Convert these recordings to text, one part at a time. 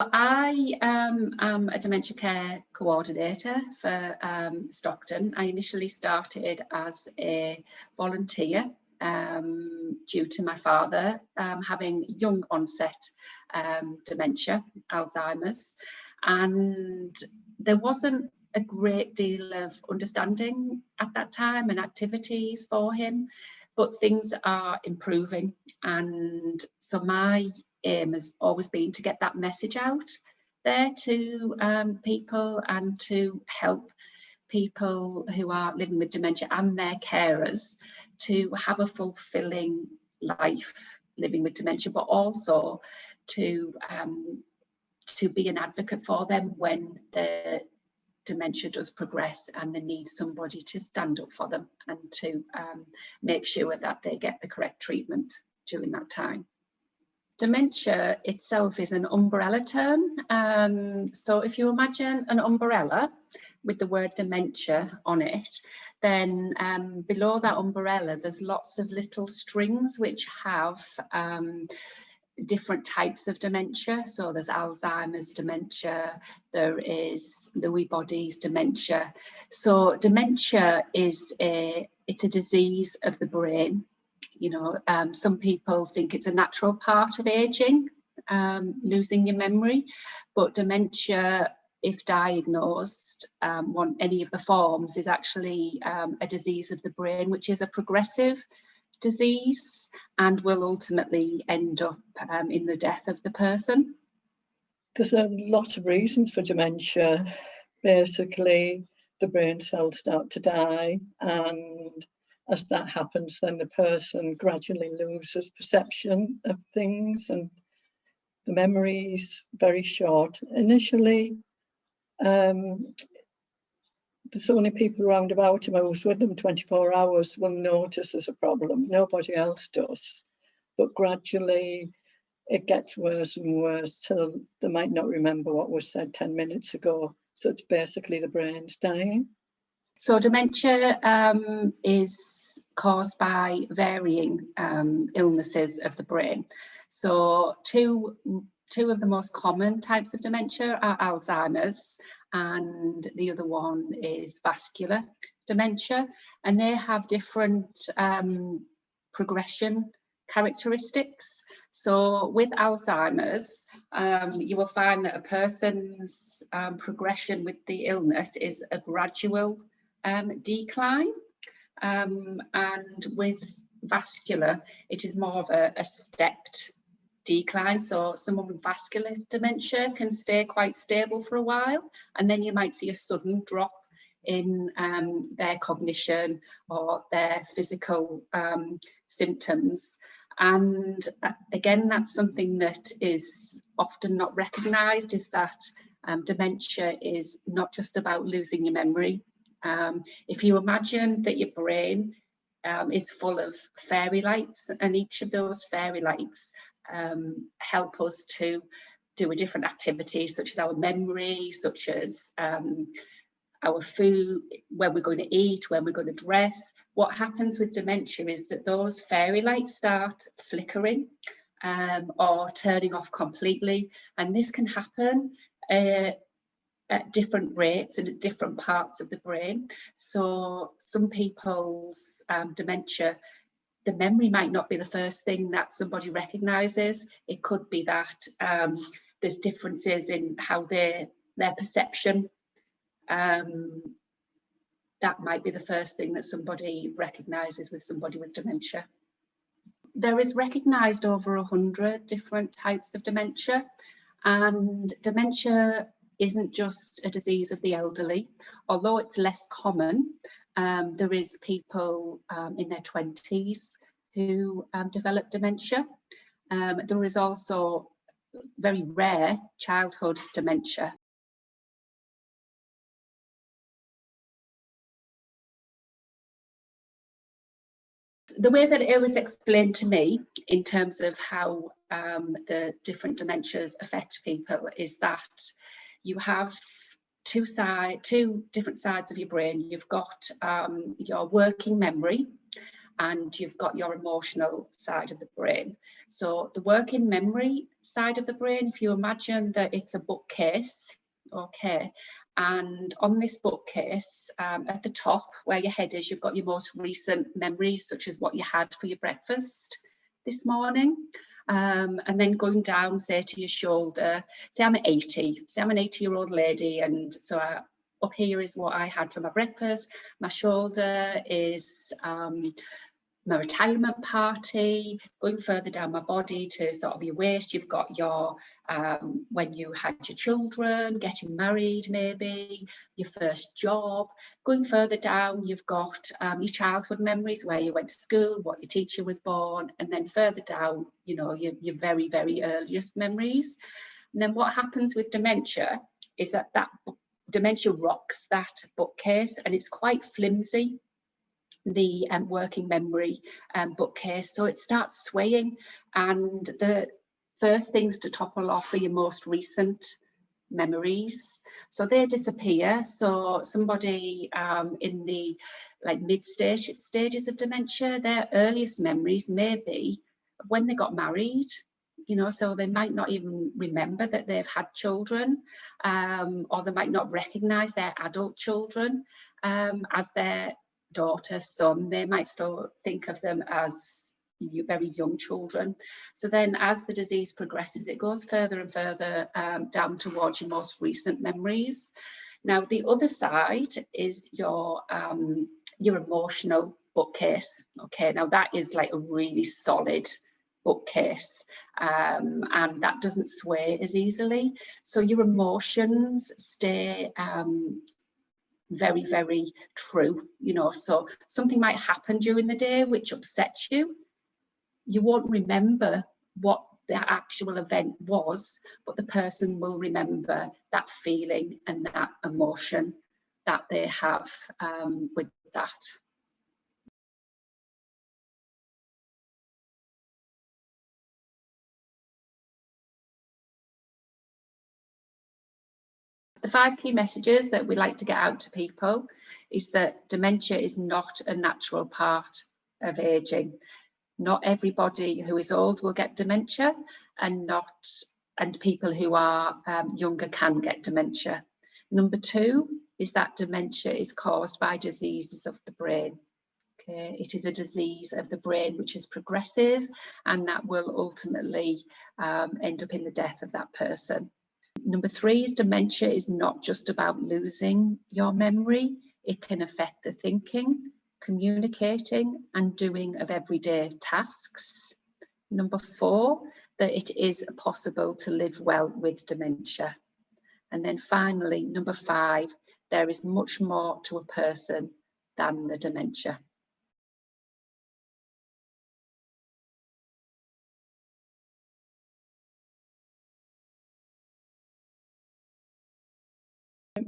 I am a dementia care coordinator for Stockton. I initially started as a volunteer due to my father having young onset dementia, Alzheimer's, and there wasn't a great deal of understanding at that time and activities for him, but things are improving, and so my aim has always been to get that message out there to people and to help people who are living with dementia and their carers to have a fulfilling life living with dementia, but also to be an advocate for them when the dementia does progress and they need somebody to stand up for them and to make sure that they get the correct treatment during that time. Dementia itself is an umbrella term. So if you imagine an umbrella with the word dementia on it, then below that umbrella there's lots of little strings which have different types of dementia. So there's Alzheimer's dementia, there is Lewy bodies dementia. So dementia is it's a disease of the brain. You know, some people think it's a natural part of aging, losing your memory, but dementia, if diagnosed, any of the forms, is actually a disease of the brain, which is a progressive disease and will ultimately end up in the death of the person. There's a lot of reasons for dementia. Basically, the brain cells start to die, and as that happens, then the person gradually loses perception of things, and the memory is very short. Initially, there's only people around about him who's with them 24 hours will notice there's a problem. Nobody else does. But gradually, it gets worse and worse till they might not remember what was said 10 minutes ago. So it's basically the brain's dying. So dementia is caused by varying illnesses of the brain. So two of the most common types of dementia are Alzheimer's, and the other one is vascular dementia, and they have different progression characteristics. So with Alzheimer's, you will find that a person's progression with the illness is a gradual decline, and with vascular it is more of a stepped decline. So someone with vascular dementia can stay quite stable for a while, and then you might see a sudden drop in their cognition or their physical symptoms. And again, that's something that is often not recognised, is that dementia is not just about losing your memory. If you imagine that your brain is full of fairy lights, and each of those fairy lights help us to do a different activity, such as our memory, such as our food, when we're going to eat, when we're going to dress. What happens with dementia is that those fairy lights start flickering or turning off completely, and this can happen at different rates and at different parts of the brain. So some people's dementia, the memory might not be the first thing that somebody recognises. It could be that there's differences in how their perception, that might be the first thing that somebody recognises with somebody with dementia. There is recognised over 100 different types of dementia, and dementia isn't just a disease of the elderly. Although it's less common, there is people in their 20s who develop dementia. There is also very rare childhood dementia. The way that it was explained to me in terms of how the different dementias affect people is that you have two different sides of your brain. You've got your working memory, and you've got your emotional side of the brain. So the working memory side of the brain, if you imagine that it's a bookcase, okay, and on this bookcase, at the top where your head is, you've got your most recent memories, such as what you had for your breakfast this morning. And then going down, say, to your shoulder, say I'm 80, say I'm an 80-year-old lady, and so up here is what I had for my breakfast. My shoulder is my retirement party. Going further down my body to sort of your waist, you've got your when you had your children, getting married maybe, your first job. Going further down, you've got your childhood memories, where you went to school, what your teacher was born, and then further down, you know, your very, very earliest memories. And then what happens with dementia is that dementia rocks that bookcase, and it's quite flimsy, the working memory bookcase, so it starts swaying, and the first things to topple off are your most recent memories, so they disappear. So somebody in the stages of dementia, their earliest memories may be when they got married, you know, so they might not even remember that they've had children, or they might not recognize their adult children as their daughter, son. They might still think of them as very young children. So then as the disease progresses, it goes further and further down towards your most recent memories. Now, the other side is your emotional bookcase. Okay, now that is like a really solid bookcase, and that doesn't sway as easily. So your emotions stay very, very true, you know. So something might happen during the day which upsets you. You won't remember what the actual event was, but the person will remember that feeling and that emotion that they have with that. The 5 key messages that we like to get out to people is that dementia is not a natural part of aging. Not everybody who is old will get dementia, and people who are younger can get dementia. Number 2 is that dementia is caused by diseases of the brain. Okay, it is a disease of the brain which is progressive, and that will ultimately end up in the death of that person. Number 3 is dementia is not just about losing your memory. It can affect the thinking, communicating and doing of everyday tasks. Number 4, that it is possible to live well with dementia. And then finally, number 5, there is much more to a person than the dementia.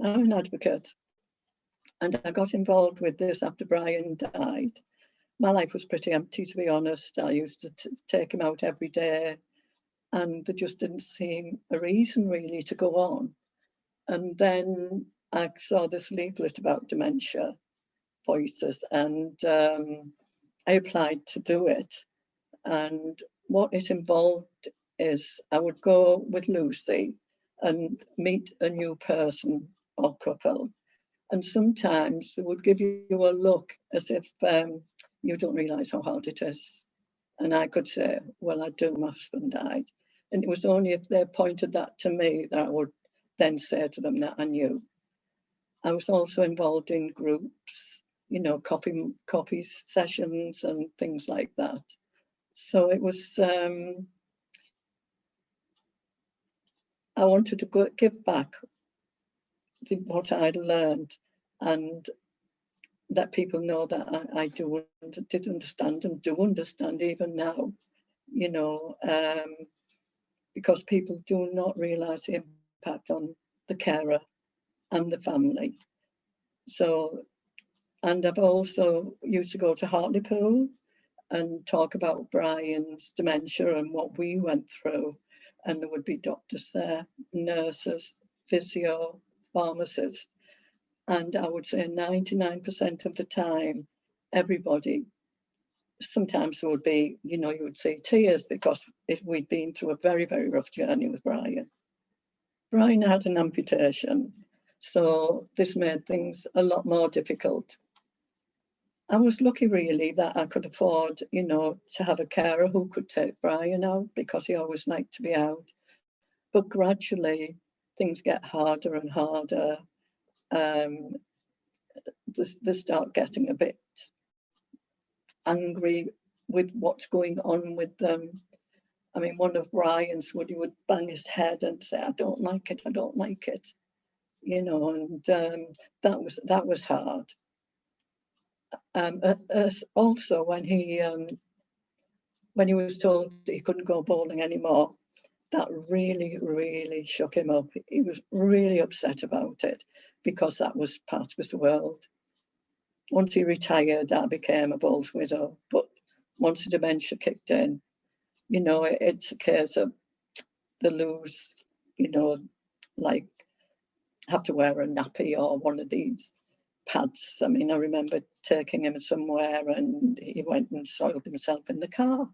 I'm an advocate, and I got involved with this after Brian died. My life was pretty empty, to be honest. I used to take him out every day, and there just didn't seem a reason really to go on. And then I saw this leaflet about dementia voices, and I applied to do it. And what it involved is I would go with Lucy and meet a new person or couple. And sometimes they would give you a look as if you don't realise how hard it is. And I could say, well, I do, my husband died. And it was only if they pointed that to me that I would then say to them that I knew. I was also involved in groups, you know, coffee sessions and things like that. So it was, I wanted to give back what I'd learned, and that people know that I did understand and do understand even now, you know, because people do not realise the impact on the carer and the family. So, and I've also used to go to Hartlepool and talk about Brian's dementia and what we went through. And there would be doctors there, nurses, physio, pharmacists. And I would say 99% of the time, everybody sometimes there would be, you know, you would see tears because we'd been through a very, very rough journey with Brian. Brian had an amputation, so this made things a lot more difficult. I was lucky really that I could afford, you know, to have a carer who could take Brian out because he always liked to be out. But gradually things get harder and harder. They start getting a bit angry with what's going on with them. I mean, one of Brian's he would bang his head and say, "I don't like it, I don't like it," you know, and that was hard. Also, when he was told that he couldn't go bowling anymore, that really, really shook him up. He was really upset about it because that was part of his world. Once he retired, I became a bowls widow, but once the dementia kicked in, you know, it's a case of they lose, you know, like have to wear a nappy or one of these pads. I mean, I remember taking him somewhere and he went and soiled himself in the car.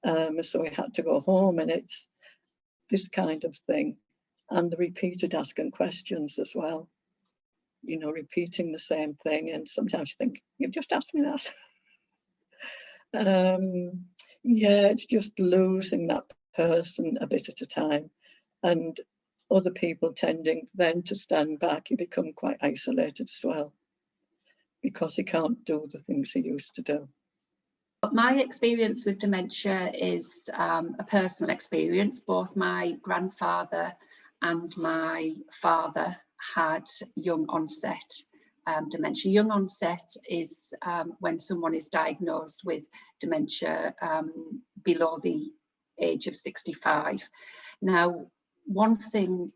So he had to go home, and it's this kind of thing. And the repeated asking questions as well, you know, repeating the same thing. And sometimes you think, you've just asked me that. Yeah, it's just losing that person a bit at a time. And other people tending then to stand back, you become quite isolated as well because he can't do the things he used to do. My experience with dementia is a personal experience. Both my grandfather and my father had young onset dementia. Young onset is when someone is diagnosed with dementia below the age of 65. Now, one thing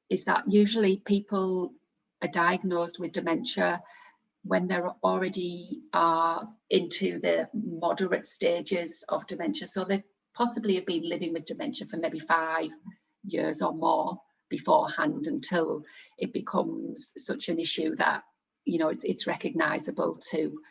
is that usually people are diagnosed with dementia when they're already into the moderate stages of dementia. So they possibly have been living with dementia for maybe 5 years or more beforehand until it becomes such an issue that, you know, it's recognisable to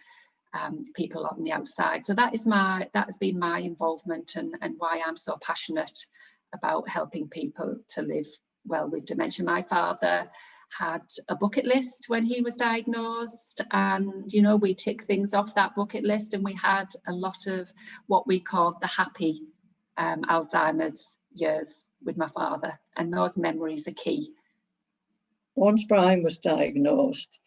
people on the outside. So that has been my involvement and why I'm so passionate about helping people to live well with dementia. My father had a bucket list when he was diagnosed, and you know, we tick things off that bucket list, and we had a lot of what we called the happy Alzheimer's years with my father, and those memories are key. Once Brian was diagnosed,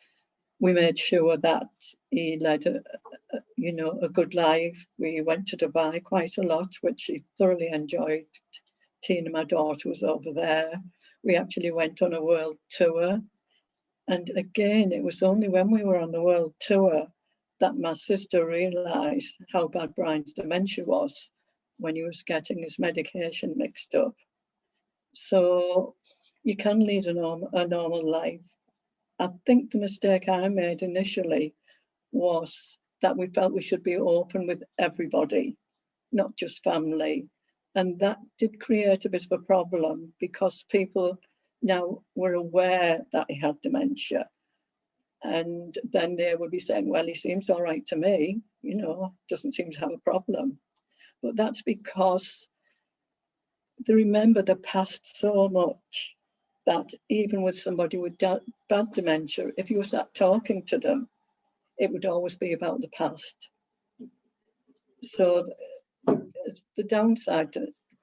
we made sure that he led a good life. We went to Dubai quite a lot, which he thoroughly enjoyed. Tina, my daughter, was over there. We actually went on a world tour. And again, it was only when we were on the world tour that my sister realised how bad Brian's dementia was when he was getting his medication mixed up. So you can lead a normal life. I think the mistake I made initially was that we felt we should be open with everybody, not just family. And that did create a bit of a problem because people now were aware that he had dementia. And then they would be saying, well, he seems all right to me, you know, doesn't seem to have a problem. But that's because they remember the past so much that even with somebody with bad dementia, if you sat talking to them, it would always be about the past. So the downside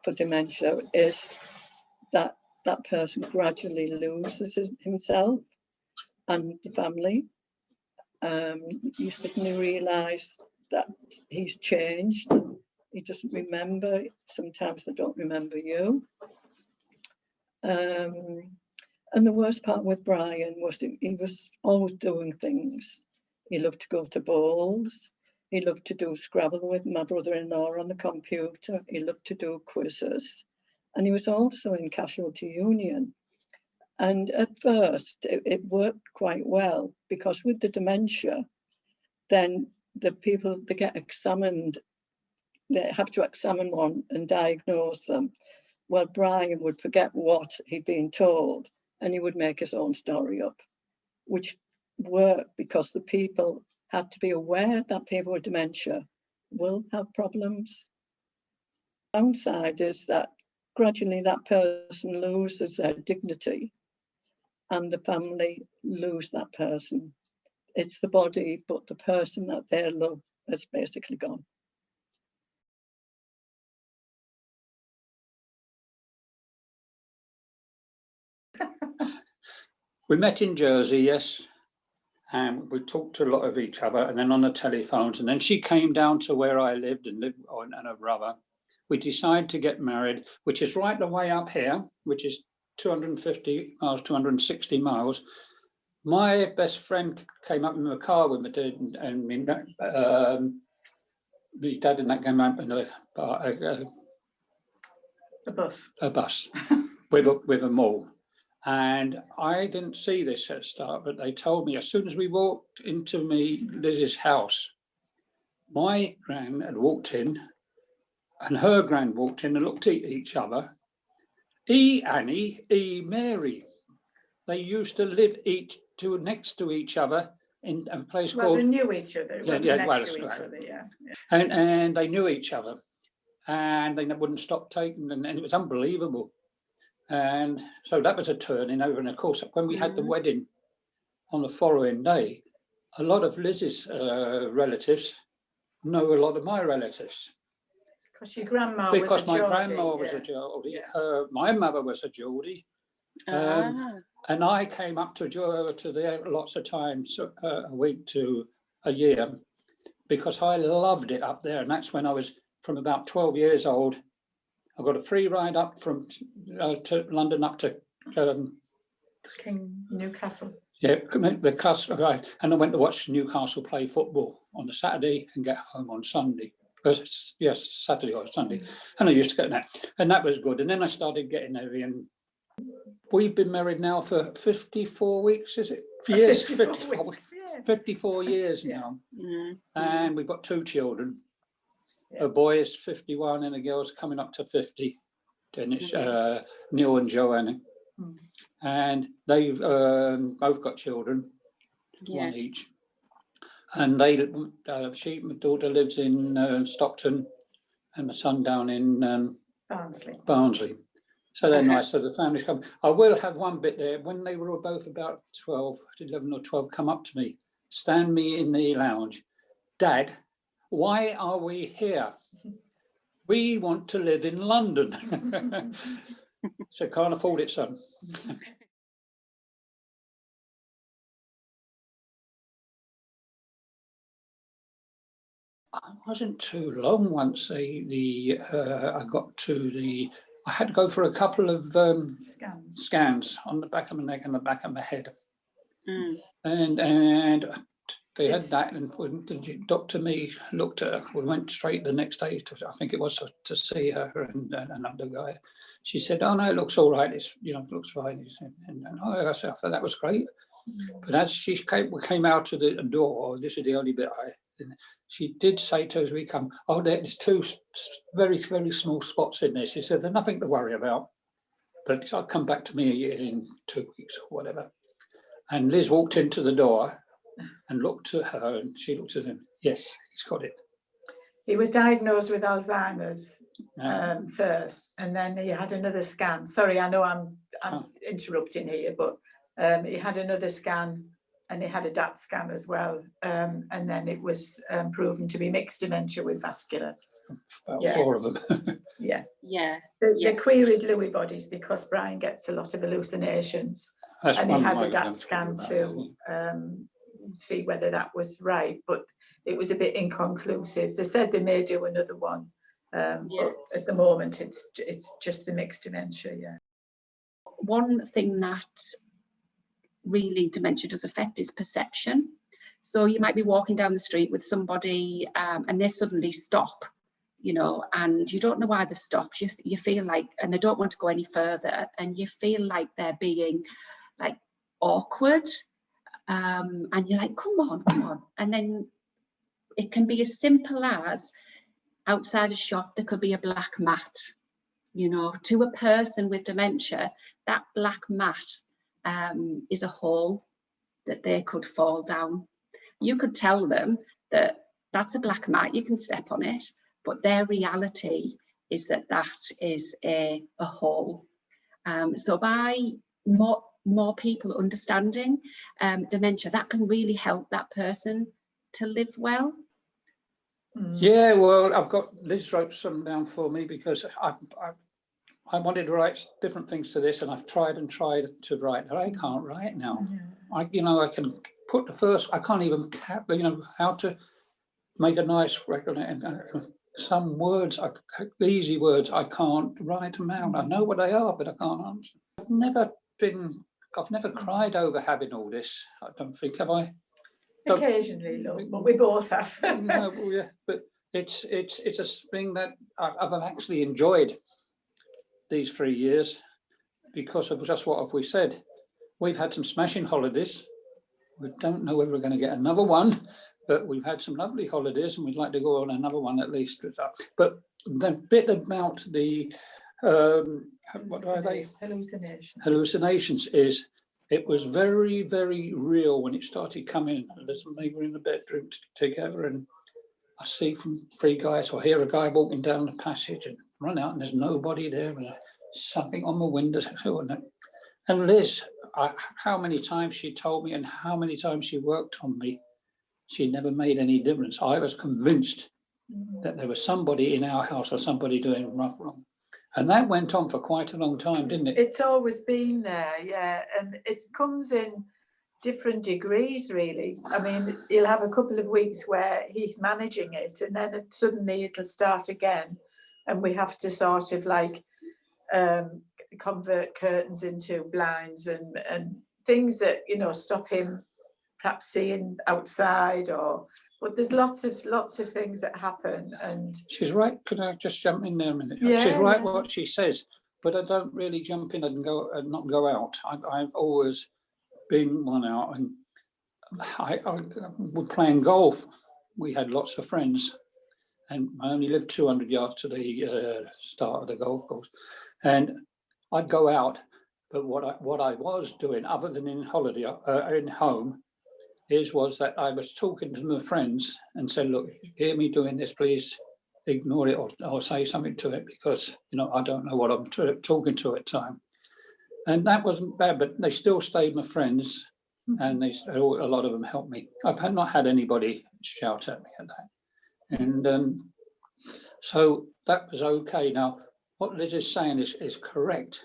for dementia is that that person gradually loses himself and the family. You suddenly realise that he's changed. He doesn't remember. Sometimes they don't remember you. And the worst part with Brian was he was always doing things. He loved to go to bowls. He loved to do Scrabble with my brother-in-law on the computer. He loved to do quizzes. And he was also in Casualty Union. And at first, it worked quite well because with the dementia, then the people, they get examined, they have to examine one and diagnose them. Well, Brian would forget what he'd been told and he would make his own story up, which worked because the people had to be aware that people with dementia will have problems. The downside is that gradually that person loses their dignity and the family lose that person. It's the body, but the person that they love is basically gone. We met in Jersey, yes, and we talked to a lot of each other, and then on the telephones, and then she came down to where I lived and her brother. We decided to get married, which is right the way up here, which is 250 miles, 260 miles. My best friend came up in the car with my dad and my dad and that came up in a bus with them all. And I didn't see this at the start, but they told me as soon as we walked into Liz's house, my gran had walked in and her gran walked in and looked at each other. Annie, Mary. They used to live next to each other in a place called... They knew each other. It wasn't next to each other, yeah. And they knew each other. And they wouldn't stop taking them, and it was unbelievable. And so that was a turning over. And of course, when we had the wedding on the following day, a lot of Liz's relatives know a lot of my relatives. Because your grandma was a Geordie. Because my grandma was a Geordie. My mother was a Geordie. And I came up to there lots of times, a week to a year, because I loved it up there. And that's when I was from about 12 years old. I got a free ride up from to London up to Newcastle. Yeah, the castle, right. And I went to watch Newcastle play football on the Saturday and get home on Sunday. Yes, Saturday or Sunday. And I used to get that. And that was good. And then I started getting heavy. And we've been married now for 54 weeks, is it? Years, 54 weeks, yeah. 54 years now. And we've got 2 children. A boy is 51 and a girl's coming up to 50. And it's Neil and Joanna. And they've both got children, one each. And my daughter lives in Stockton, and my son down in Barnsley. So they're nice. So the families come. I will have one bit there. When they were both about 11 or 12, come up to me, stand me in the lounge. Dad, why are we here? We want to live in London. So can't afford it, son. I wasn't too long once I got to I had to go for a couple of scans on the back of my neck and the back of my head. And they had that, and when the doctor looked at her, we went straight the next day I think it was to see her and another guy. She said, "Oh no, it looks all right. It's it looks fine." And I thought that was great. But as she came out to the door, this is the only bit she did say to us, we come, "Oh, there's 2 very, very small spots in this." She said, "There's nothing to worry about, but I'll come back to me in 2 weeks or whatever." And Liz walked into the door and looked at her, and she looked at him. Yes, he's got it. He was diagnosed with Alzheimer's first, and then he had another scan. Sorry, I know I'm interrupting here, but he had another scan, and he had a DAT scan as well, and then it was proven to be mixed dementia with vascular. About 4 of them. They queried Lewy bodies because Brian gets a lot of hallucinations. That's and he had a DAT scan to see whether that was right, but it was a bit inconclusive. They said they may do another one, but at the moment it's just the mixed dementia. One thing that really dementia does affect is perception. So you might be walking down the street with somebody and they suddenly stop, and you don't know why they've stopped. You feel like, and they don't want to go any further, and you feel like they're being like awkward, and you're like, come on. And then it can be as simple as outside a shop, there could be a black mat, to a person with dementia, that black mat is a hole that they could fall down. You could tell them that that's a black mat, you can step on it, but their reality is that that is a hole. So by more people understanding dementia, that can really help that person to live well. Yeah, well, I've got Liz wrote something down for me, because I wanted to write different things to this, and I've tried and tried to write, but I can't write now. I can put the first, I can't even, how to make a nice record, and some words, easy words, I can't write them out. I know what they are, but I can't answer. I've never cried over having all this. I don't think, have I? Occasionally, look, but we both have. No, well, yeah, but it's a thing that I've actually enjoyed these 3 years, because of just what have we said. We've had some smashing holidays. We don't know whether we're going to get another one, but we've had some lovely holidays, and we'd like to go on another one at least. But the bit about the what are they? Hallucinations is, it was very, very real when it started coming. Liz and me were in the bedroom together, and I see from 3 guys, or hear a guy walking down the passage and run out, and there's nobody there, and something on the window. And Liz, how many times she told me and how many times she worked on me, she never made any difference. I was convinced that there was somebody in our house or somebody doing wrong. And that went on for quite a long time, didn't it? It's always been there, yeah. And it comes in different degrees, really. I mean, you'll have a couple of weeks where he's managing it, and then suddenly it'll start again. And we have to sort of like convert curtains into blinds and things that, stop him perhaps seeing outside, but there's lots of things that happen. And she's right. Could I just jump in there a minute? Yeah, she's right what she says, but I don't really jump in and not go out. I've always been one out, and I was playing golf. We had lots of friends, and I only lived 200 yards to the start of the golf course, and I'd go out. But what I was doing, other than in holiday, in home, was that I was talking to my friends and said, look, hear me doing this, please ignore it, or say something to it, because I don't know what I'm talking to at the time. And that wasn't bad, but they still stayed my friends, and a lot of them helped me. I've not had anybody shout at me at that. And so that was okay. Now, what Liz is saying is correct,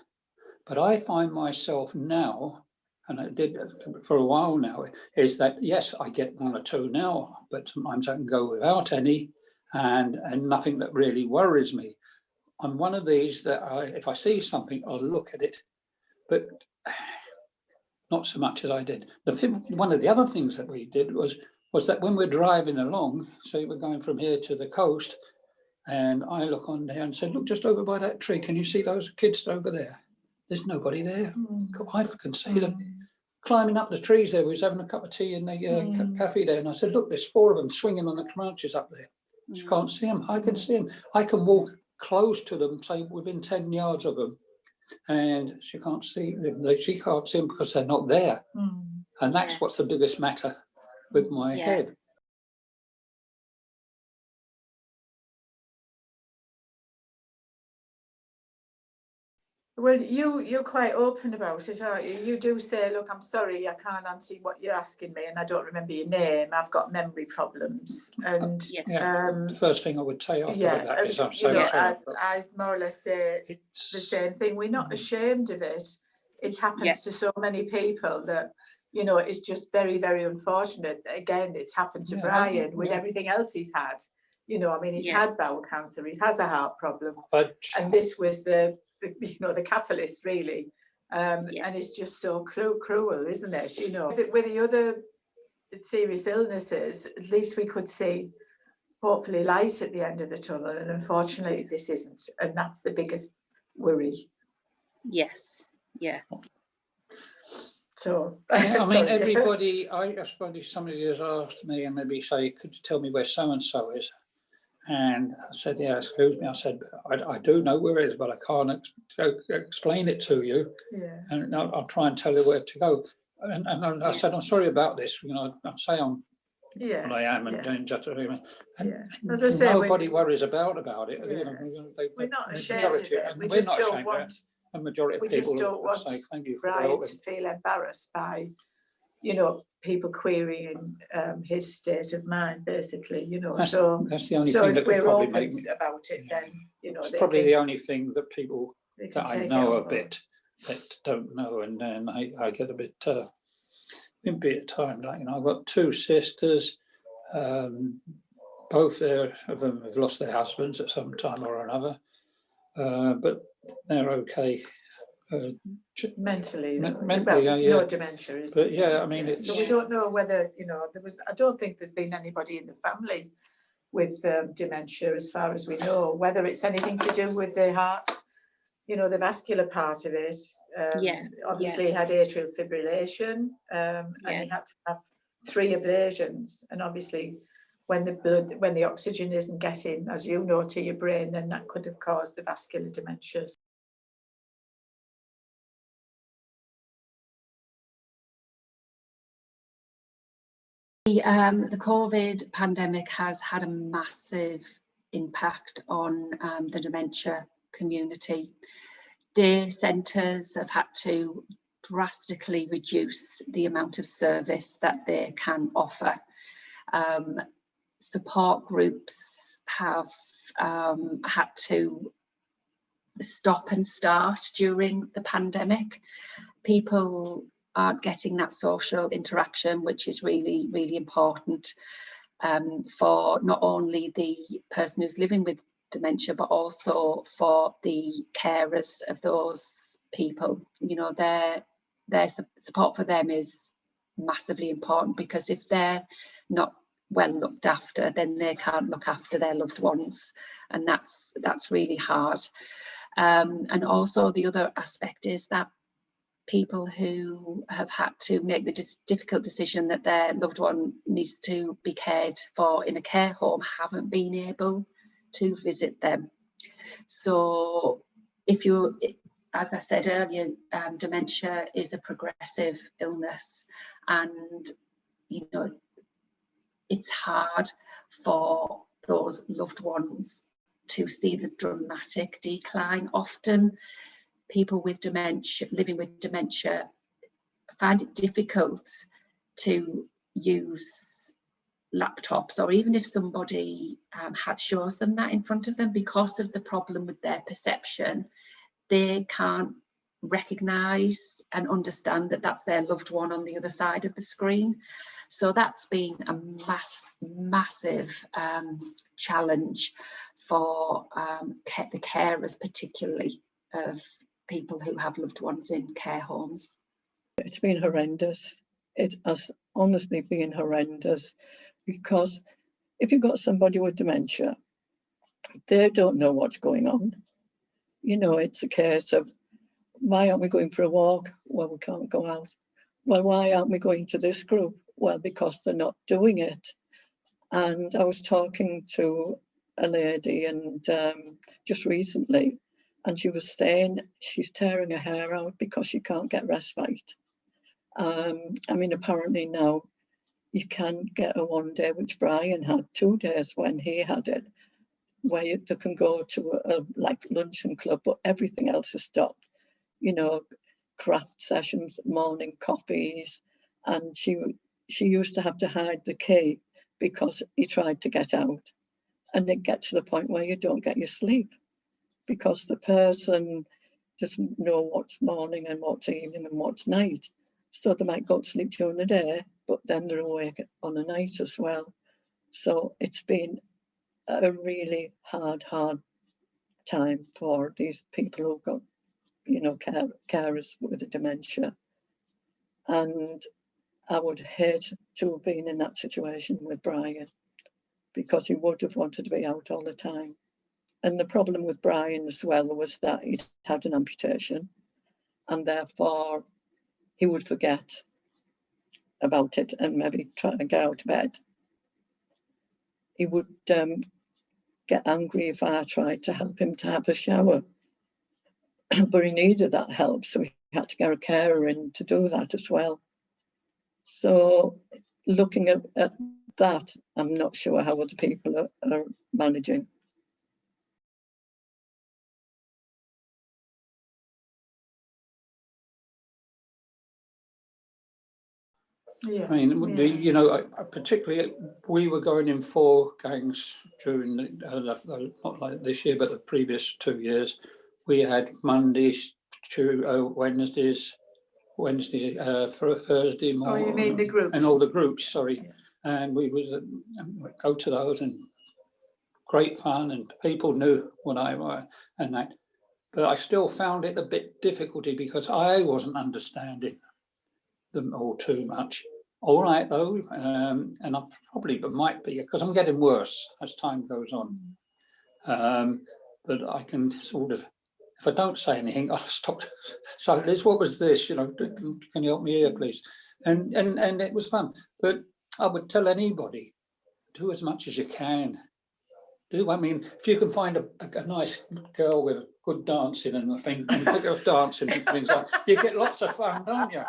but I find myself now, and I did for a while now, is that yes, I get 1 or 2 now, but sometimes I can go without any, and nothing that really worries me. I'm one of these that if I see something, I'll look at it, but not so much as I did. One of the other things that we did was that when we're driving along, say we're going from here to the coast, and I look on there and said, look, just over by that tree, can you see those kids over there? There's nobody there. I can see them climbing up the trees there. We was having a cup of tea in the cafe there, and I said, look, there's 4 of them swinging on the branches up there. She can't see them. I can see them. I can walk close to them, say within 10 yards of them, and she can't see them. She can't see them because they're not there. And that's what's the biggest matter with my head. Well, you're quite open about it, aren't you? You do say, look, I'm sorry, I can't answer what you're asking me, and I don't remember your name. I've got memory problems. And the first thing I would say after that is I'm so sorry. I more or less say the same thing. We're not ashamed of it. It happens to so many people that, it's just very, very unfortunate. Again, it's happened to Brian with everything else he's had. He's had bowel cancer, he has a heart problem, and this was the catalyst, really. And it's just so cruel, isn't it? With the other serious illnesses, at least we could see hopefully light at the end of the tunnel, and unfortunately this isn't, and that's the biggest worry. Yes. Yeah. So I mean, everybody, I suppose somebody has asked me and maybe say, could you tell me where so and so is? And I said, yeah, excuse me. I said, I do know where it is, but I can't explain it to you. Yeah. And I'll try and tell you where to go. And I said, I'm sorry about this. I say I'm Yeah, what I am, yeah. and just As I say, nobody worries about it. Yeah. You know, We're not the ashamed of majority, it. and We we're just not don't ashamed. want. A majority of We people just don't want say thank you for Brian helping. to feel embarrassed by, you know, people querying his state of mind, basically, you know. That's the only so thing if that could we're probably open make me about it, then you know it's they probably can, the only thing that people that I take know it a on board. bit that don't know, and then I get a bit at times. Like, you know, I've got two sisters. Both of them have lost their husbands at some time or another, but they're okay. Mentally, mentally, well, yeah. no dementia is. But yeah, I mean, it's so we don't know whether, you know, I don't think there's been anybody in the family with dementia, as far as we know. Whether it's anything to do with the heart, you know, the vascular part of it. Obviously, he had atrial fibrillation, and he had to have 3 ablations, and obviously, when the oxygen isn't getting, as you know, to your brain, then that could have caused the vascular dementias. The COVID pandemic has had a massive impact on the dementia community. Day centres have had to drastically reduce the amount of service that they can offer. Support groups have had to stop and start during the pandemic. People aren't getting that social interaction, which is really, really important for not only the person who's living with dementia, but also for the carers of those people. You know, their support for them is massively important, because if they're not well looked after, then they can't look after their loved ones, and that's really hard. And also the other aspect is that people who have had to make the difficult decision that their loved one needs to be cared for in a care home haven't been able to visit them. So if you, as I said earlier, dementia is a progressive illness, and you know, it's hard for those loved ones to see the dramatic decline. Often people with dementia, living with dementia, find it difficult to use laptops, or even if somebody shows them that in front of them, because of the problem with their perception, they can't recognise and understand that that's their loved one on the other side of the screen. So that's been a massive challenge for the carers, particularly of people who have loved ones in care homes. It's been horrendous. It has honestly been horrendous, because if you've got somebody with dementia, they don't know what's going on. You know, it's a case of, why aren't we going for a walk? Well, we can't go out. Well, why aren't we going to this group? Well, because they're not doing it. And I was talking to a lady and just recently, and she was saying she's tearing her hair out because she can't get respite. I mean, apparently now you can get a 1 day, which Brian had 2 days when he had it, where they can go to a like luncheon club, but everything else is stopped. You know, craft sessions, morning coffees, and she used to have to hide the key because he tried to get out, and it gets to the point where you don't get your sleep because the person doesn't know what's morning and what's evening and what's night. So they might go to sleep during the day, but then they're awake on the night as well. So it's been a really hard time for these people who've got, you know, carers with a dementia. And I would hate to have been in that situation with Brian, because he would have wanted to be out all the time. And the problem with Brian as well was that he'd had an amputation, and therefore he would forget about it and maybe try to get out of bed. He would get angry if I tried to help him to have a shower. But he needed that help, so he had to get a carer in to do that as well. So looking at that I'm not sure how other people are managing. Yeah. I mean, you know, particularly we were going in 4 gangs during not like this year, but the previous 2 years. We had Mondays, Wednesdays, Thursday morning. Oh, you mean the groups? And all the groups, sorry. Yeah. And we was go to those, and great fun, and people knew what I was and that. But I still found it a bit difficulty because I wasn't understanding them all too much. All right though, and I probably might be, because I'm getting worse as time goes on. But I can sort of, if I don't say anything, I'll stop. So Liz, what was this? You know, can you help me here, please? And it was fun. But I would tell anybody, do as much as you can. I mean, if you can find a nice girl with good dancing and pick up dancing and things like that, you get lots of fun, don't you?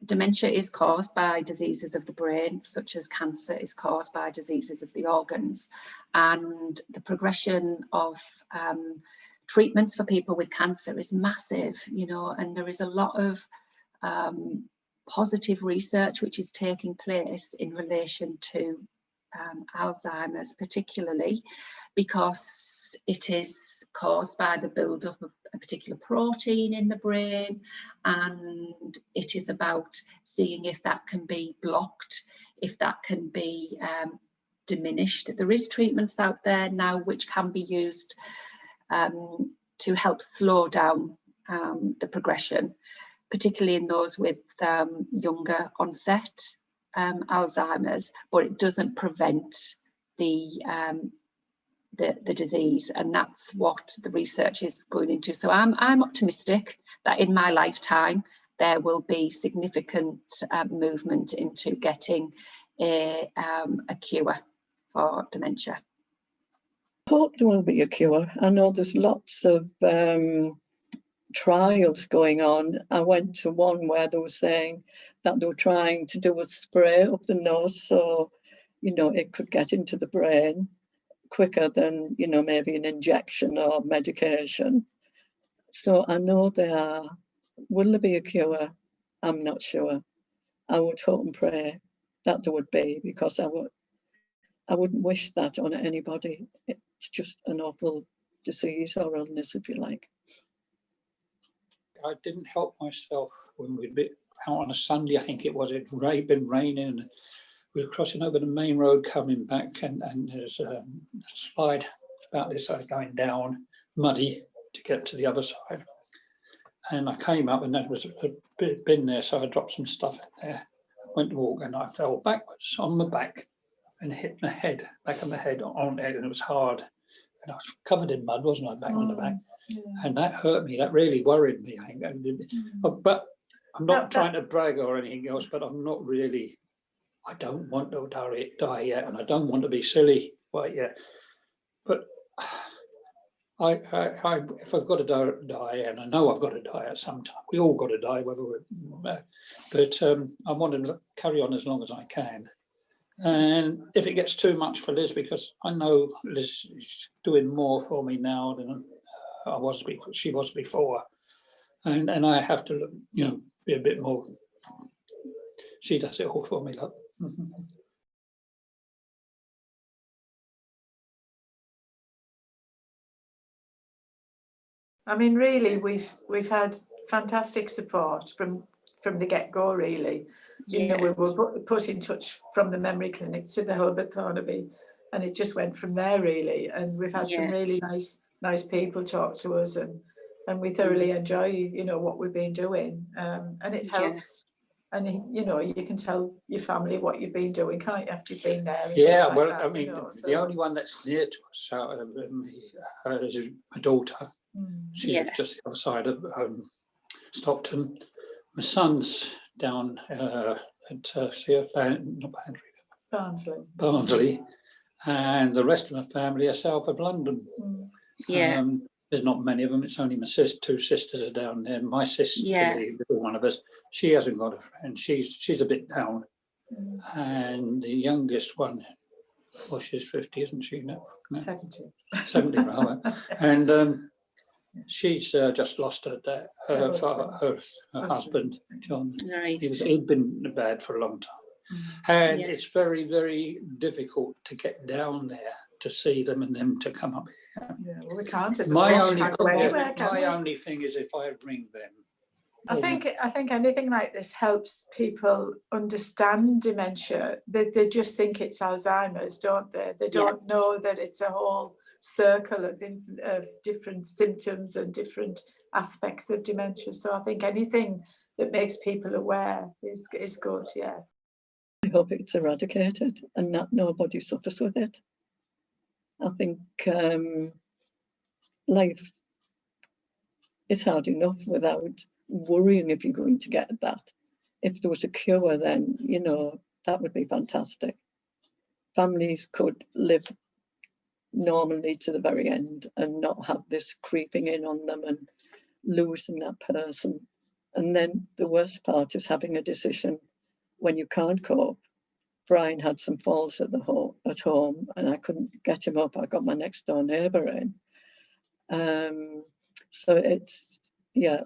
Dementia is caused by diseases of the brain, such as cancer is caused by diseases of the organs, and the progression of treatments for people with cancer is massive, you know, and there is a lot of positive research which is taking place in relation to Alzheimer's, particularly because it is caused by the build-up of a particular protein in the brain, and it is about seeing if that can be blocked, if that can be diminished. There is treatments out there now which can be used to help slow down the progression, particularly in those with younger onset Alzheimer's, but it doesn't prevent the disease, and that's what the research is going into. So I'm optimistic that in my lifetime there will be significant movement into getting a cure for dementia. I hope there will be a cure. I know there's lots of trials going on. I went to one where they were saying that they were trying to do a spray up the nose, so you know it could get into the brain quicker than, you know, maybe an injection or medication. So I know there are. Will there be a cure? I'm not sure. I would hope and pray that there would be, because I wouldn't wish that on anybody. It's just an awful disease or illness, if you like. I didn't help myself when we'd been out on a Sunday, I think it was. It'd been raining, and we were crossing over the main road coming back, and there's a slide about this size going down, muddy, to get to the other side. And I came up, and there was a bin there, so I dropped some stuff in there. I went to walk, and I fell backwards on my back and hit my head, back of my head on it, and it was hard. And I was covered in mud, wasn't I, back on the back? Yeah. And that hurt me. That really worried me. But I'm not trying to brag or anything else, but I'm not really, I don't want to die yet, and I don't want to be silly quite yet. But if I've got to die, and I know I've got to die at some time, we all got to die, whether we're, but I want to carry on as long as I can. And if it gets too much for Liz, because I know Liz is doing more for me now than she was before, and I have to, you know, be a bit more. She does it all for me, love. I mean, really, we've had fantastic support from the get-go, really. Yeah. You know, we were put in touch from the memory clinic to the hub at Thornaby, and it just went from there, really. And we've had some really nice people talk to us, and we thoroughly enjoy, you know, what we've been doing, and it helps. And you know, you can tell your family what you've been doing, can't you, after you've been there? Yeah, well, I mean, you know, the only one that's near to us is my daughter. She lives just the other side of Stockton. My son's down at Barnsley, and the rest of my family are south of London. Yeah. There's not many of them. It's only my two sisters are down there. My sister, the little one of us, she hasn't got a friend. She's a bit down. And the youngest one, well, she's 50, isn't she now? No. 70 rather. And she's just lost her husband, John. Right. He'd been bad for a long time. And it's very, very difficult to get down there to see them and them to come up here. Yeah, well, we can't. My only thing is if I ring them. I think anything like this helps people understand dementia. They just think it's Alzheimer's, don't they? They don't know that it's a whole circle of different symptoms and different aspects of dementia. So I think anything that makes people aware is good. Yeah. I hope it's eradicated and that nobody suffers with it. I think life is hard enough without worrying if you're going to get that. If there was a cure, then, you know, that would be fantastic. Families could live normally to the very end and not have this creeping in on them and losing that person. And then the worst part is having a decision when you can't cope. Brian had some falls at home and I couldn't get him up. I got my next door neighbour in. So it's, I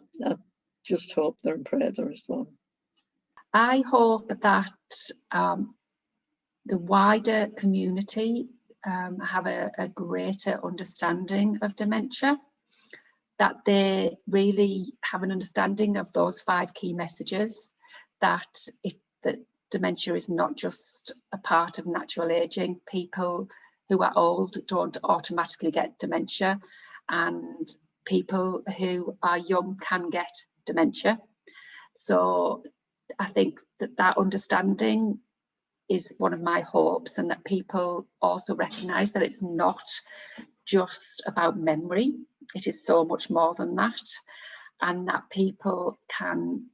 just hope they're in prayer there as well. I hope that the wider community have a greater understanding of dementia, that they really have an understanding of those 5 key messages, that dementia is not just a part of natural aging. People who are old don't automatically get dementia, and people who are young can get dementia. So I think that understanding is one of my hopes, and that people also recognise that it's not just about memory. It is so much more than that, and that people can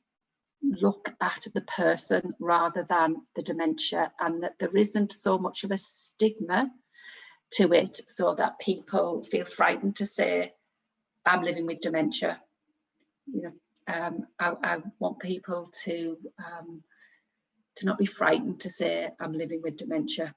look at the person rather than the dementia, and that there isn't so much of a stigma to it, so that people feel frightened to say, I'm living with dementia. You know, I want people to not be frightened to say, I'm living with dementia.